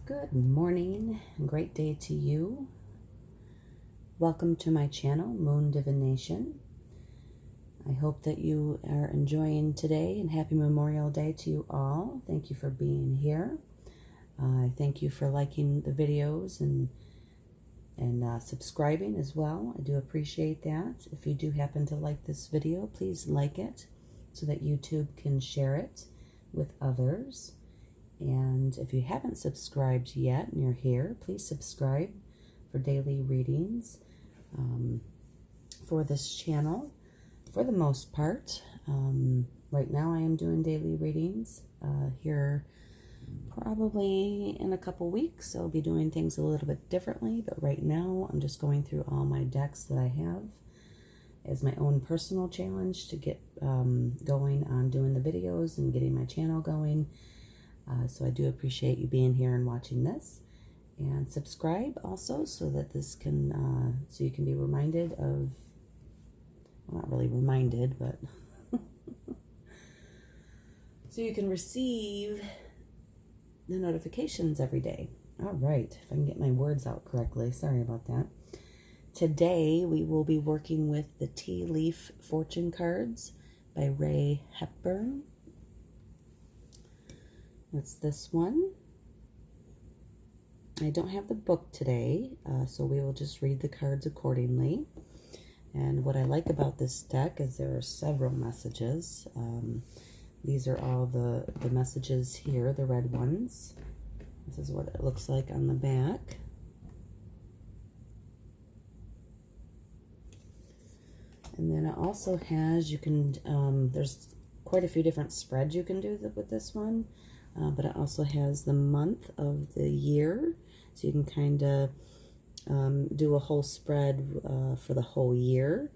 Good morning, great day to you. Welcome to my channel, Moon Divination. I hope that you are enjoying today, and happy Memorial Day to you all. Thank you for being here. I thank you for liking the videos and subscribing as well. I do appreciate that. If you do happen to like this video, please like it so that YouTube can share it with others. And if you haven't subscribed yet and you're here, please subscribe for daily readings for this channel. For the most part, right now I am doing daily readings. Here probably in a couple weeks I'll be doing things a little bit differently, but right now I'm just going through all my decks that I have as my own personal challenge to get going on doing the videos and getting my channel going. So I do appreciate you being here and watching this, and subscribe also so that this can so you can be reminded of, well, not really reminded, but so you can receive the notifications every day. All right, if I can get my words out correctly, sorry about that. Today we will be working with the Tea Leaf Fortune Cards by Ray Hepburn. That's this one. I don't have the book today, so we will just read the cards accordingly. And what I like about this deck is there are several messages. These are all the messages here, the red ones. This is what it looks like on the back. And then it also has, you can, there's quite a few different spreads you can do with this one. But it also has the month of the year, so you can kind of do a whole spread for the whole year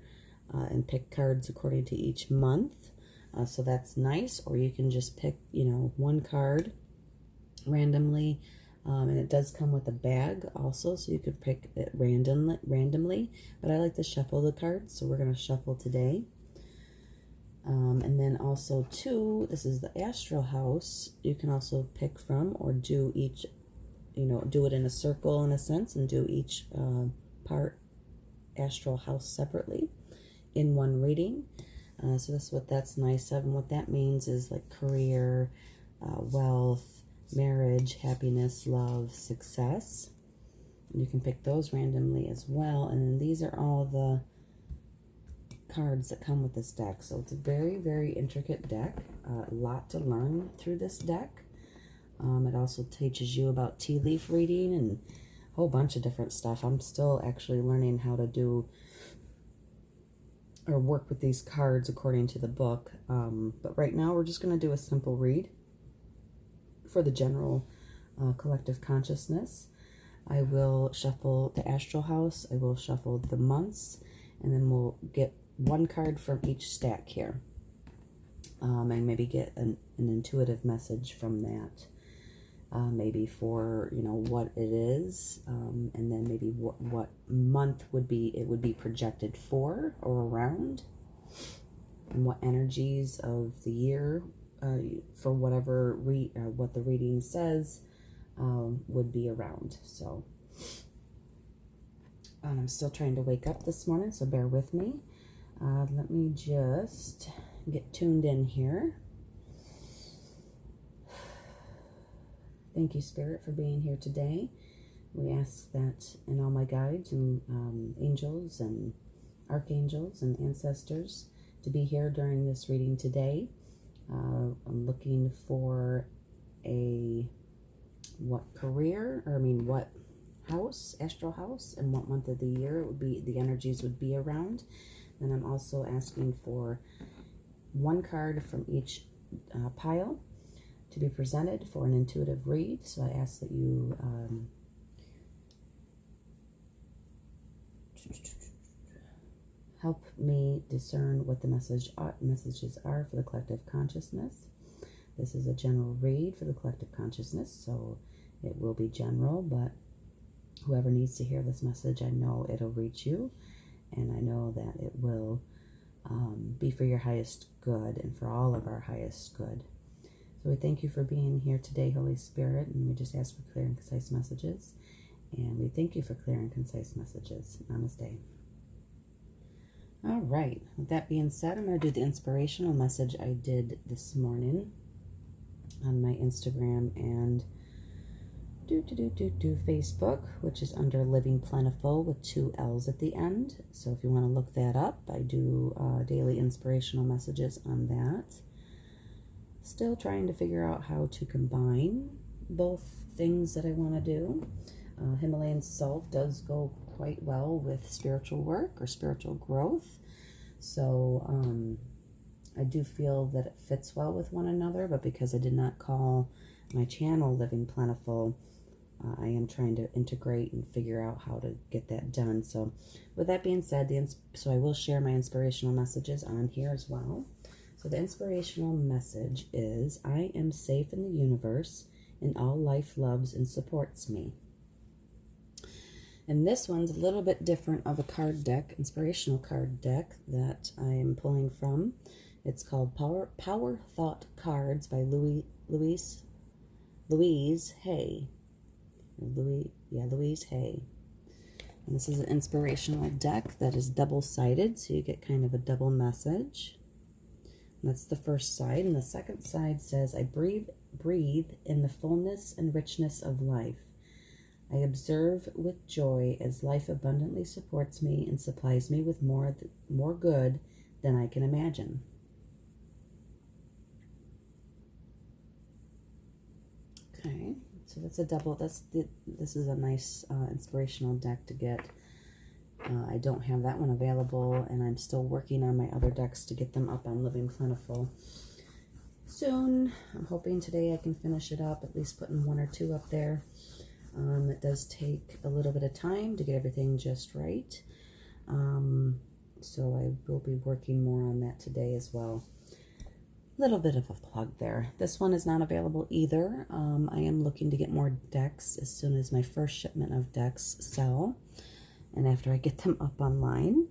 and pick cards according to each month. So that's nice. Or you can just pick, one card randomly, and it does come with a bag also, so you could pick it randomly. But I like to shuffle the cards, so we're going to shuffle today. And then also too, this is the Astral House. You can also pick from or do each, do it in a circle in a sense, and do each part Astral House separately in one reading. So that's nice of, and what that means is like career, wealth, marriage, happiness, love, success. And you can pick those randomly as well. And then these are all the cards that come with this deck. So it's a very, very intricate deck. A lot to learn through this deck. It also teaches you about tea leaf reading and a whole bunch of different stuff. I'm still actually learning how to do or work with these cards according to the book. But right now we're just going to do a simple read for the general collective consciousness. I will shuffle the Astral House. I will shuffle the months, and then we'll get one card from each stack here, and maybe get an intuitive message from that, maybe for what it is, and then maybe what month would be projected for or around, and what energies of the year for whatever what the reading says would be around. So I'm still trying to wake up this morning, so bear with me. Let me just get tuned in here. Thank you, Spirit, for being here today. We ask that in all my guides and angels and archangels and ancestors to be here during this reading today. I'm looking for what house, Astral House, and what month of the year it would be, the energies would be around. And I'm also asking for one card from each pile to be presented for an intuitive read. So I ask that you help me discern what the messages are for the collective consciousness. This is a general read for the collective consciousness, so it will be general, but whoever needs to hear this message, I know it'll reach you. And I know that it will be for your highest good and for all of our highest good. So we thank you for being here today, Holy Spirit, and we just ask for clear and concise messages. And we thank you for clear and concise messages. Namaste. All right, with that being said, I'm going to do the inspirational message I did this morning on my Instagram and Facebook, which is under Living Plentiful with 2 L's at the end. So if you want to look that up, I do daily inspirational messages on that. Still trying to figure out how to combine both things that I want to do. Himalayan salt does go quite well with spiritual work or spiritual growth. So I do feel that it fits well with one another, but because I did not call my channel Living Plentiful, I am trying to integrate and figure out how to get that done. So with that being said, so I will share my inspirational messages on here as well. So the inspirational message is, I am safe in the universe and all life loves and supports me. And this one's a little bit different of a card deck, inspirational card deck that I am pulling from. It's called Power Thought Cards by Louise Hay. Louise Hay. And this is an inspirational deck that is double-sided, so you get kind of a double message. And that's the first side. And the second side says, I breathe in the fullness and richness of life. I observe with joy as life abundantly supports me and supplies me with more good than I can imagine. Okay, so that's a double. This is a nice inspirational deck to get. I don't have that one available, and I'm still working on my other decks to get them up on Living Plentiful soon. I'm hoping today I can finish it up, at least putting 1 or 2 up there. It does take a little bit of time to get everything just right. So I will be working more on that today as well. Little bit of a plug there. This one is not available either. I am looking to get more decks as soon as my first shipment of decks sell, and after I get them up online.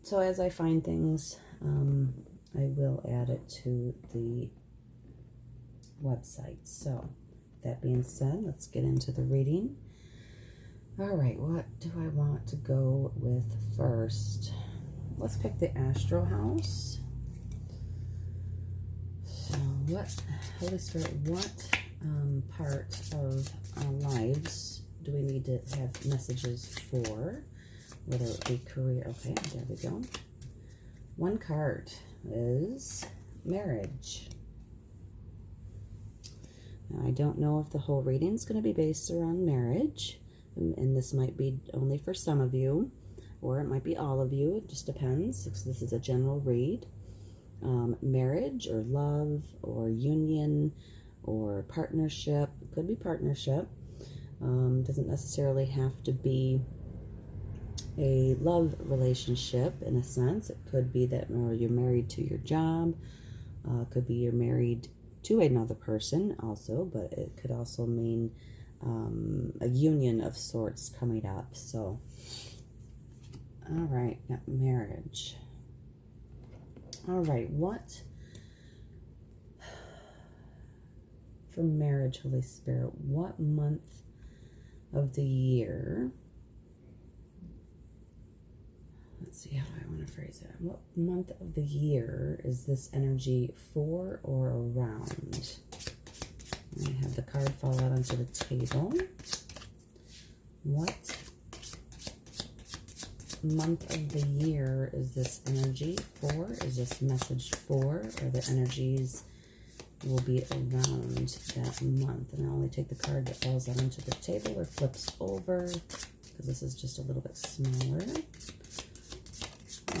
So as I find things, I will add it to the website. So that being said, let's get into the reading. All right, what do I want to go with first? Let's pick the Astral House. So what, Holy Spirit, what part of our lives do we need to have messages for? Whether it be career. Okay, there we go. One card is marriage. Now, I don't know if the whole reading is going to be based around marriage, and this might be only for some of you, or it might be all of you. It just depends, because this is a general read. Marriage or love or union or partnership. It could be partnership. Doesn't necessarily have to be a love relationship in a sense. It could be that you're married to your job. It could be you're married to another person also, but it could also mean a union of sorts coming up. So, all right, got marriage. All right, what for marriage, Holy Spirit? What month of the year? Let's see, how do I want to phrase it? What month of the year is this energy for or around? I have the card fall out onto the table. What month of the year is this energy for? Is this message for? Or the energies will be around that month? And I'll only take the card that falls out onto the table or flips over, because this is just a little bit smaller.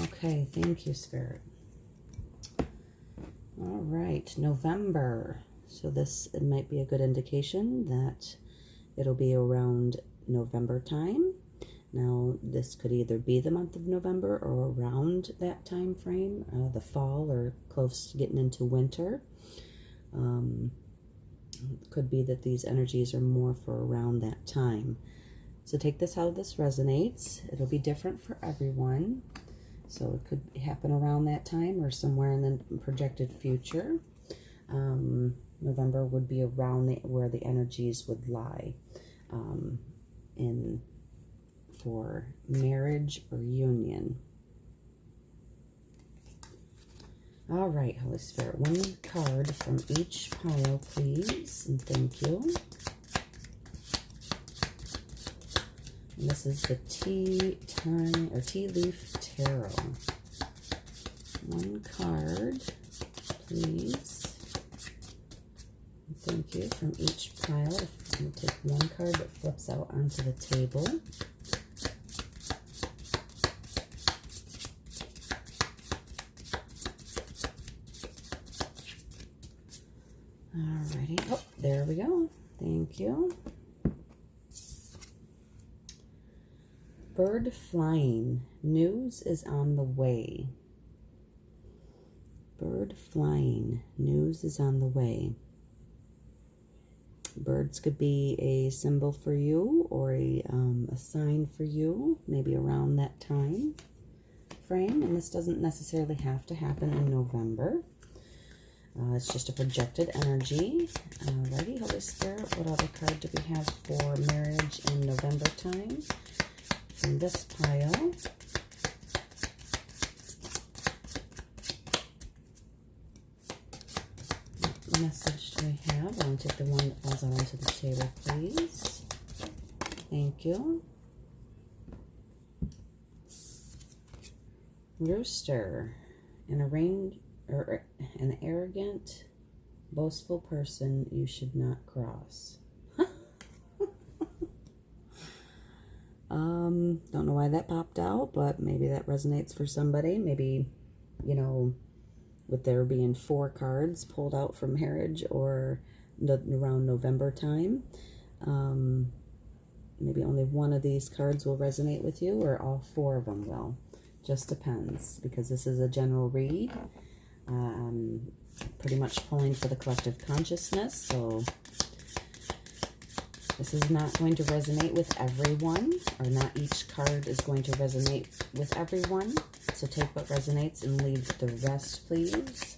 Okay, thank you, Spirit. All right, November. So it might be a good indication that it'll be around November time. Now, this could either be the month of November or around that time frame, the fall or close to getting into winter. Could be that these energies are more for around that time. So take this how this resonates. It'll be different for everyone. So it could happen around that time or somewhere in the projected future. November would be around where the energies would lie in for marriage or union. All right, Holy Spirit, one card from each pile, please, and thank you. And this is the Tea Leaf Tarot. One card, please. And thank you from each pile. I'm going to take one card that flips out onto the table. Alrighty. Oh, there we go. Thank you. Bird flying. News is on the way. Bird flying. News is on the way. Birds could be a symbol for you or a sign for you, maybe around that time frame. And this doesn't necessarily have to happen in November. It's just a projected energy. Alrighty, Holy Spirit, what other card do we have for marriage in November time? From this pile. What message do we have? I want to take the one that falls out onto the table, please. Thank you. Rooster, an arrogant, boastful person you should not cross. Don't know why that popped out, but maybe that resonates for somebody. Maybe, you know, with there being 4 cards pulled out from marriage or around November time, maybe only one of these cards will resonate with you, or all 4 of them will. Just depends, because this is a general read. Pretty much pulling for the collective consciousness, so this is not going to resonate with everyone, or not each card is going to resonate with everyone. So take what resonates and leave the rest, please.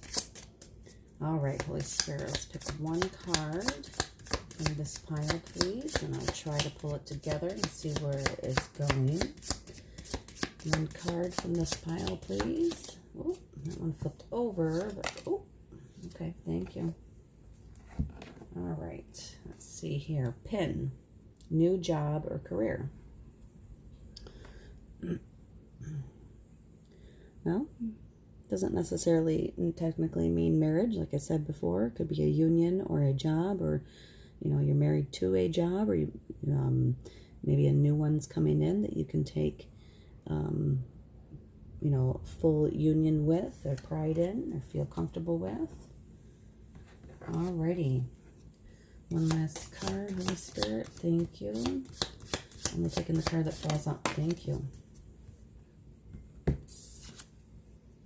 All right, Holy Spirit, let's pick one card from this pile, please, and I'll try to pull it together and see where it is going. One card from this pile, please. Oh, that one flipped over, but oh, okay, thank you. All right, let's see here. Pin, new job or career. Well, doesn't necessarily technically mean marriage. Like I said before, it could be a union or a job, or, you know, you're married to a job, or maybe a new one's coming in that you can take, you know, full union with, or pride in, or feel comfortable with. Alrighty. One last card, Holy Spirit. Thank you. I'm taking the card that falls out. Thank you.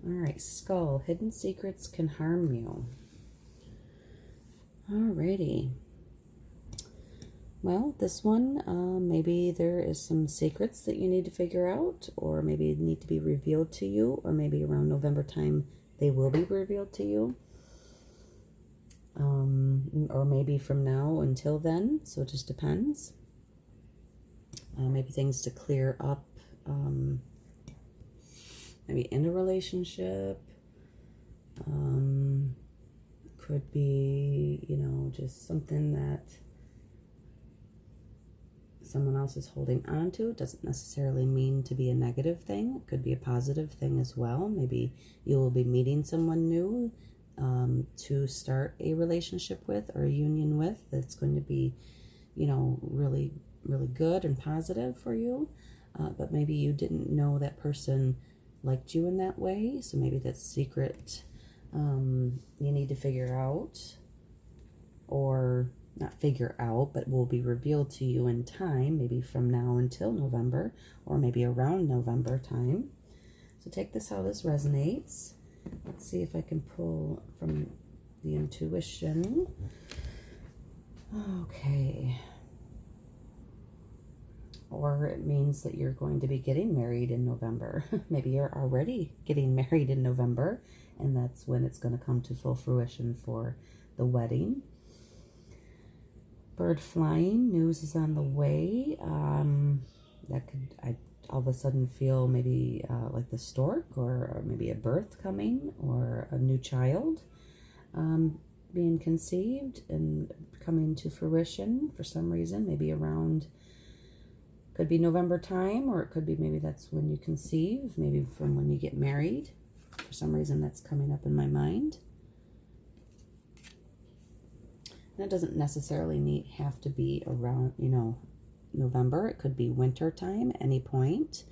Alright, Skull. Hidden secrets can harm you. Alrighty. Well, this one, maybe there is some secrets that you need to figure out, or maybe need to be revealed to you, or maybe around November time they will be revealed to you. Or maybe from now until then, so it just depends. Maybe things to clear up, maybe in a relationship. Could be, you know, just something that someone else is holding on to. It doesn't necessarily mean to be a negative thing. It could be a positive thing as well. Maybe you will be meeting someone new to start a relationship with, or a union with, that's going to be, you know, really, really good and positive for you. But maybe you didn't know that person liked you in that way. So maybe that's secret you need to figure out, or not figure out, but will be revealed to you in time, maybe from now until November, or maybe around November time. So take this how this resonates. Let's see if I can pull from the intuition. Okay. or it means that you're going to be getting married in November. Maybe you're already getting married in November, and that's when it's going to come to full fruition for the wedding. Bird flying, news is on the way. That could, I all of a sudden feel maybe like the stork, or maybe a birth coming, or a new child being conceived and coming to fruition for some reason, maybe around, could be November time, or it could be maybe that's when you conceive, maybe from when you get married. For some reason that's coming up in my mind. And it doesn't necessarily have to be around, November. It could be winter time, any point.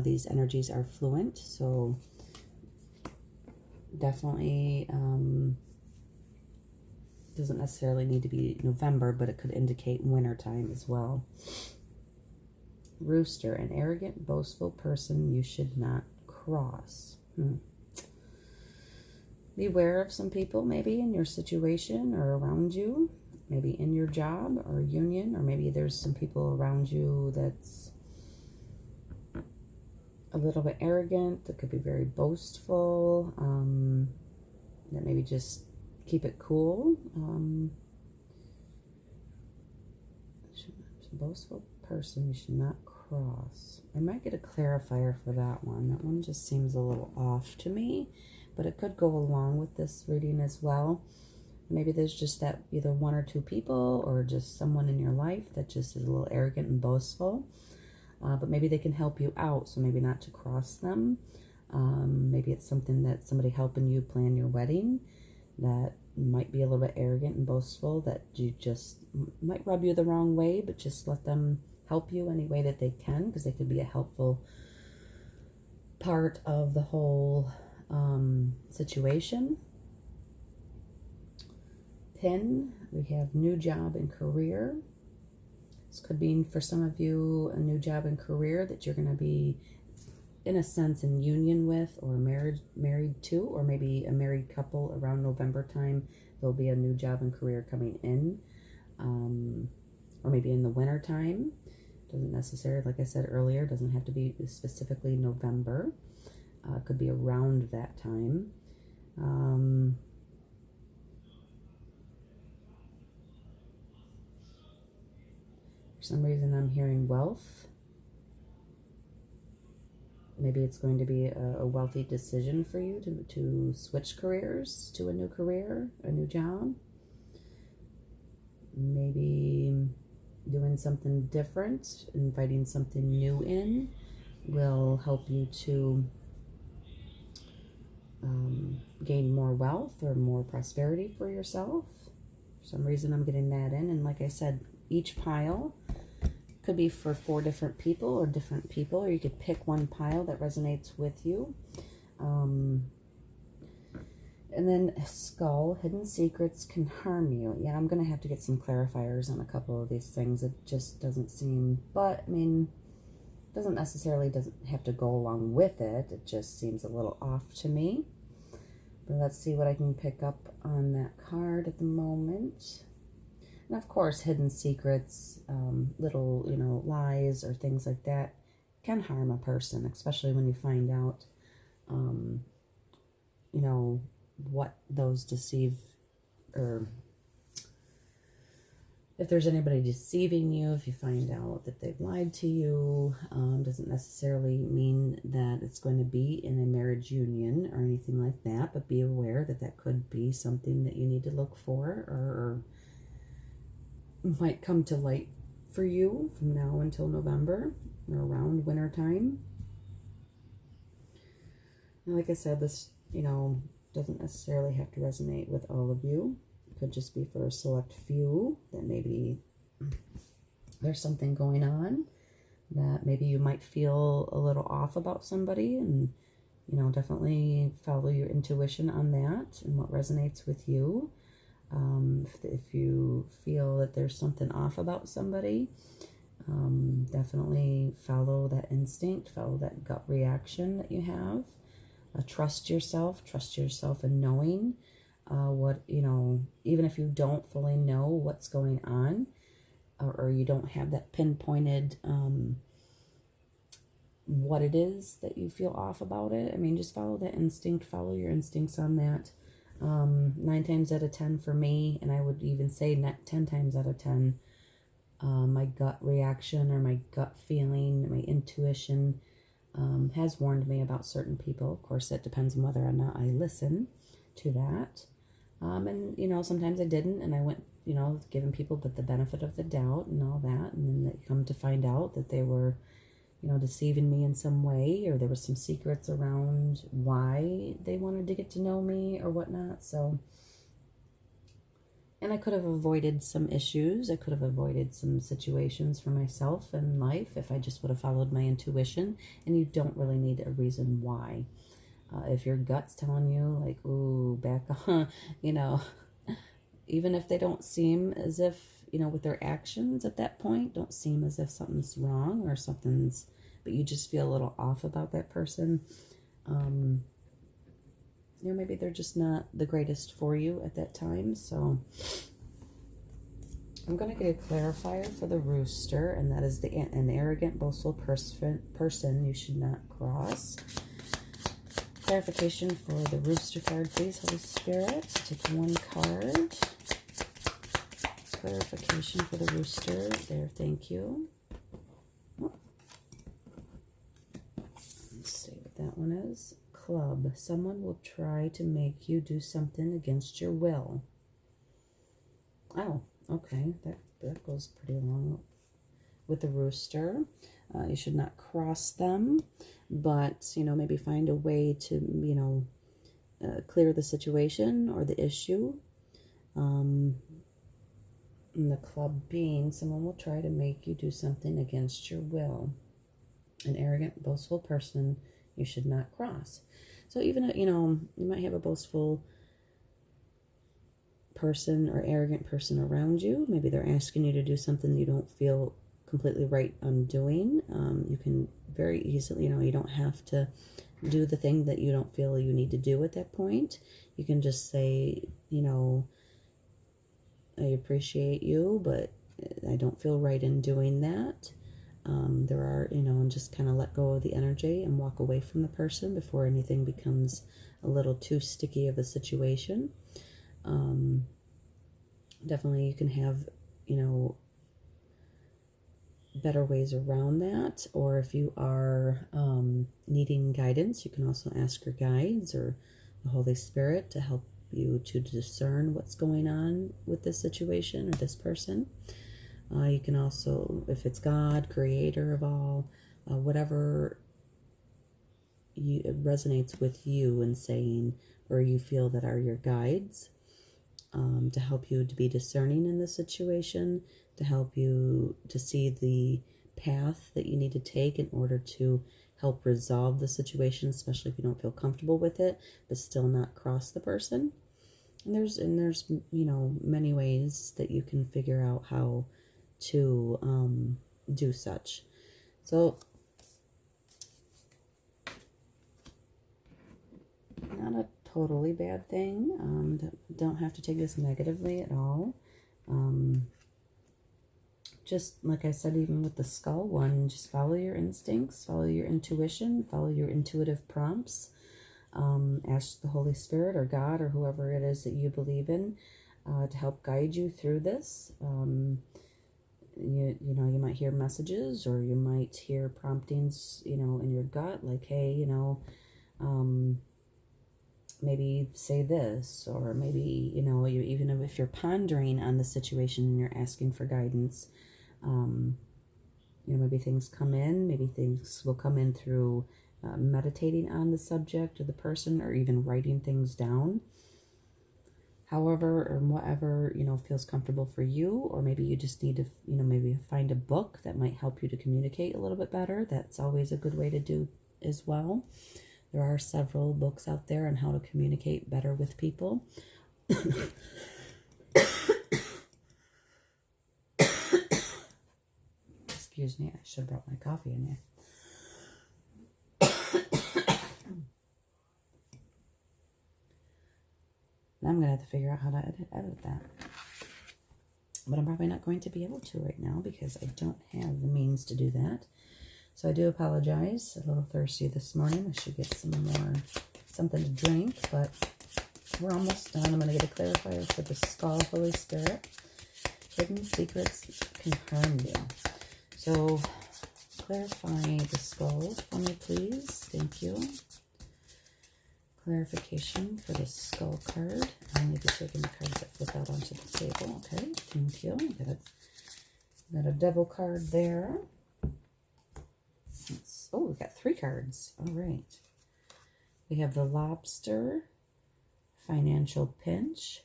These energies are fluent, so definitely doesn't necessarily need to be November, but it could indicate winter time as well. Rooster, an arrogant, boastful person you should not cross. Beware of some people maybe in your situation or around you, maybe in your job or union, or maybe there's some people around you that's a little bit arrogant, that could be very boastful, that maybe just keep it cool. Boastful person you should not cross. I might get a clarifier for that one. That one just seems a little off to me, but it could go along with this reading as well. Maybe there's just that either one or two people, or just someone in your life that just is a little arrogant and boastful. But maybe they can help you out, so maybe not to cross them. Maybe it's something that somebody helping you plan your wedding that might be a little bit arrogant and boastful, that you just might rub you the wrong way, but just let them help you any way that they can, because they could be a helpful part of the whole situation. Pin, we have new job and career. This could be, for some of you, a new job and career that you're going to be, in a sense, in union with, or married to, or maybe a married couple around November time. There'll be a new job and career coming in, or maybe in the winter time. Doesn't necessarily, like I said earlier, doesn't have to be specifically November. Could be around that time. For some reason I'm hearing wealth. Maybe it's going to be a wealthy decision for you to switch careers to a new career, a new job. Maybe doing something different, inviting something new in, will help you to gain more wealth or more prosperity for yourself. For some reason I'm getting that in. And like I said, each pile could be for 4 different people, or you could pick one pile that resonates with you. And then skull, hidden secrets can harm you. Yeah, I'm going to have to get some clarifiers on a couple of these things. It just doesn't seem, but I mean, doesn't have to go along with it. It just seems a little off to me. But let's see what I can pick up on that card at the moment. And of course, hidden secrets, little, lies or things like that can harm a person, especially when you find out, what those deceive, or if there's anybody deceiving you, if you find out that they've lied to you, doesn't necessarily mean that it's going to be in a marriage union or anything like that, but be aware that that could be something that you need to look for, or might come to light for you from now until November, or around winter time. And like I said, this, doesn't necessarily have to resonate with all of you. It could just be for a select few that maybe there's something going on that maybe you might feel a little off about somebody, and, definitely follow your intuition on that and what resonates with you. If you feel that there's something off about somebody, definitely follow that instinct, follow that gut reaction that you have. Trust yourself in knowing what, even if you don't fully know what's going on, or you don't have that pinpointed what it is that you feel off about it. I mean, just follow that instinct, follow your instincts on that. 9 times out of 10 for me, and I would even say 10 times out of 10, my gut reaction or my gut feeling, my intuition has warned me about certain people. Of course, it depends on whether or not I listen to that. And, you know, sometimes I didn't, and I went, you know, giving people the benefit of the doubt and all that, and then they come to find out that they were, you know, deceiving me in some way, or there was some secrets around why they wanted to get to know me or whatnot. So, and I could have avoided some issues. I could have avoided some situations for myself in life if I just would have followed my intuition. And you don't really need a reason why. If your gut's telling you, like, ooh, back on, you know, even if they don't seem as if, you know, with their actions at that point, don't seem as if something's wrong or something's, but you just feel a little off about that person. You know, maybe they're just not the greatest for you at that time. So I'm going to get a clarifier for the Rooster, and that is an arrogant, boastful person you should not cross. Clarification for the Rooster card, please, Holy Spirit. Take one card. Clarification for the Rooster. There, thank you. Oh. Let's see what that one is. Club. Someone will try to make you do something against your will. Oh, okay. That goes pretty along with the Rooster. You should not cross them, but, you know, maybe find a way to, you know, clear the situation or the issue. And the club being, someone will try to make you do something against your will. An arrogant, boastful person you should not cross. So even, you know, you might have a boastful person or arrogant person around you. Maybe they're asking you to do something you don't feel completely right on doing. You can very easily, you know, you don't have to do the thing that you don't feel you need to do at that point. You can just say, you know, I appreciate you, but I don't feel right in doing that. There are, you know, and just kind of let go of the energy and walk away from the person before anything becomes a little too sticky of a situation. Definitely you can have, you know, better ways around that, or if you are needing guidance, you can also ask your guides or the Holy Spirit to help you to discern what's going on with this situation or this person. You can also, if it's God, creator of all, whatever resonates with you and saying, or you feel that are your guides, to help you to be discerning in this situation, to help you to see the path that you need to take in order to help resolve the situation, especially if you don't feel comfortable with it, but still not cross the person. And there's you know, many ways that you can figure out how to do such. So not a totally bad thing. Don't have to take this negatively at all. Just like I said, even with the skull one, just follow your instincts, follow your intuition, follow your intuitive prompts. Ask the Holy Spirit or God or whoever it is that you believe in to help guide you through this. You know, you might hear messages, or you might hear promptings, you know, in your gut, like, hey, you know, maybe say this, or maybe, you know, you, even if you're pondering on the situation and you're asking for guidance, you know, maybe things come in, maybe things will come in through meditating on the subject or the person, or even writing things down. However, or whatever, you know, feels comfortable for you, or maybe you just need to, you know, maybe find a book that might help you to communicate a little bit better. That's always a good way to do as well. There are several books out there on how to communicate better with people. Excuse me, I should have brought my coffee in here. Now I'm going to have to figure out how to edit that. but I'm probably not going to be able to right now because I don't have the means to do that. So I do apologize. A little thirsty this morning. I should get some more, something to drink, but we're almost done. I'm going to get a clarifier for the skull, Holy Spirit. Hidden secrets can harm you. So clarify the skull for me, please. Thank you. Clarification for the skull card. I'll need to take in the cards that flip out onto the table. Okay, thank you. Got a double card there. Oh, we've got 3 cards. All right. We have the lobster, financial pinch,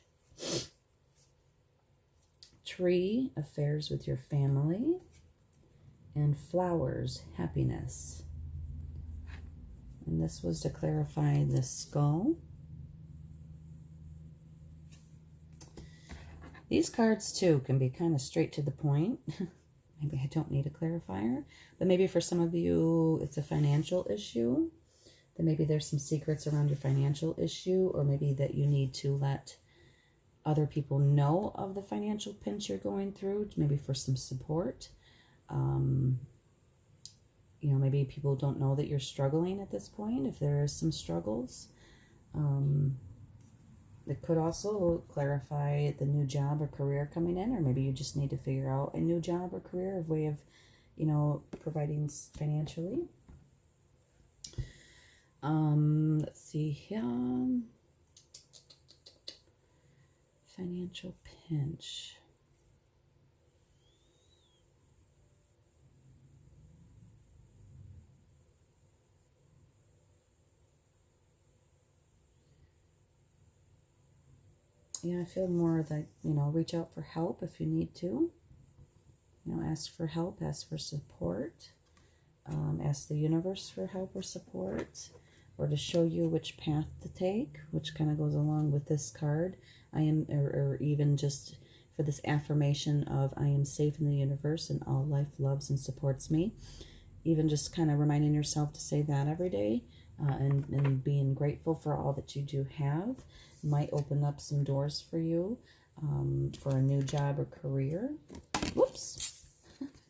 tree, affairs with your family, and flowers, happiness. And this was to clarify the skull. These cards, too, can be kind of straight to the point. Maybe I don't need a clarifier. But maybe for some of you, it's a financial issue. Then maybe there's some secrets around your financial issue. Or maybe that you need to let other people know of the financial pinch you're going through. Maybe for some support. You know, maybe people don't know that you're struggling at this point, if there is some struggles. It could also clarify the new job or career coming in, or maybe you just need to figure out a new job or career, a way of, you know, providing financially. Let's see here. Financial pinch. Yeah, I feel more that, you know, reach out for help if you need to. You know, ask for help, ask for support. Ask the universe for help or support, or to show you which path to take, which kind of goes along with this card. Or even just for this affirmation of I am safe in the universe and all life loves and supports me. Even just kind of reminding yourself to say that every day, and being grateful for all that you do have might open up some doors for you, for a new job or career. Whoops,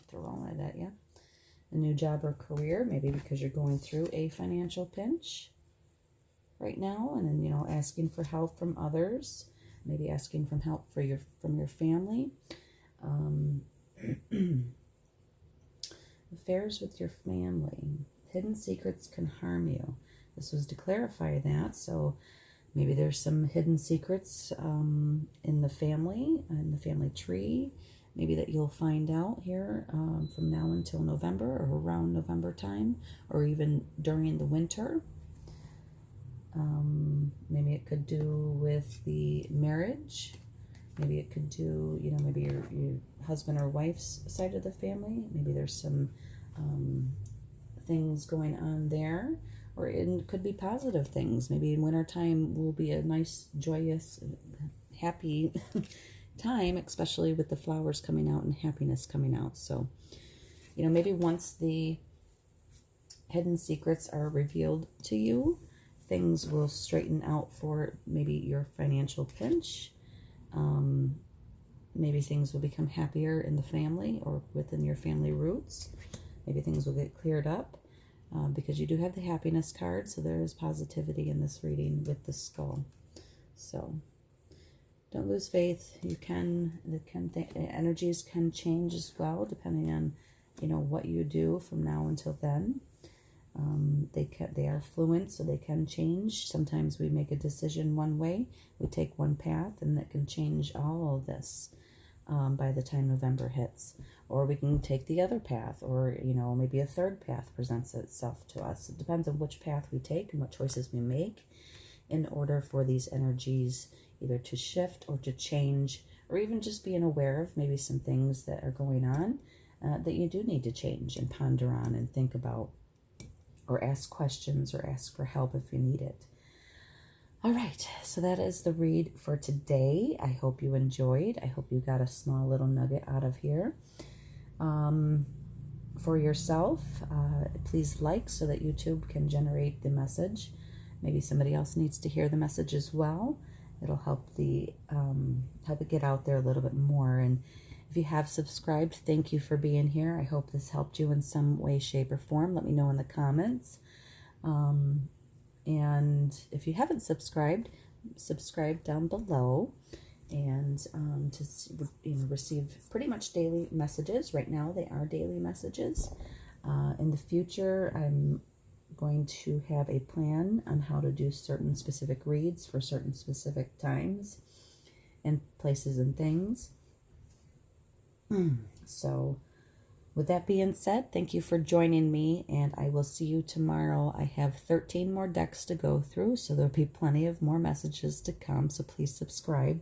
throwing it at you. A new job or career, maybe because you're going through a financial pinch right now, and then, you know, asking for help from others, maybe asking from help from your family. Affairs with your family. Hidden secrets can harm you. This was to clarify that. So maybe there's some hidden secrets in the family tree. Maybe that you'll find out here from now until November, or around November time, or even during the winter. Maybe it could do with the marriage. Maybe it could do, you know, maybe your husband or wife's side of the family. Maybe there's some things going on there. Or it could be positive things. Maybe in wintertime will be a nice, joyous, happy time, especially with the flowers coming out and happiness coming out. So, you know, maybe once the hidden secrets are revealed to you, things will straighten out for maybe your financial pinch. Maybe things will become happier in the family or within your family roots. Maybe things will get cleared up. Because you do have the happiness card, so there is positivity in this reading with the skull. So don't lose faith. Energies can change as well, depending on, you know, what you do from now until then. They are fluent, so they can change. Sometimes we make a decision one way, we take one path, and that can change all of this by the time November hits. Or we can take the other path, or, you know, maybe a third path presents itself to us. It depends on which path we take and what choices we make in order for these energies either to shift or to change, or even just being aware of maybe some things that are going on that you do need to change and ponder on and think about, or ask questions or ask for help if you need it. All right, so that is the read for today. I hope you enjoyed. I hope you got a small little nugget out of here. For yourself, please like so that YouTube can generate the message. Maybe somebody else needs to hear the message as well. it'll help help it get out there a little bit more. And if you have subscribed, thank you for being here. I hope this helped you in some way, shape, or form. Let me know in the comments. And if you haven't subscribed, subscribe down below, and to receive pretty much daily messages. Right now they are daily messages. In the future, I'm going to have a plan on how to do certain specific reads for certain specific times and places and things. So with that being said, thank you for joining me, and I will see you tomorrow. I have 13 more decks to go through, so there'll be plenty of more messages to come, so please subscribe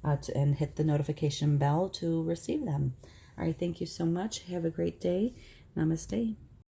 and hit the notification bell to receive them. All right, thank you so much. Have a great day. Namaste.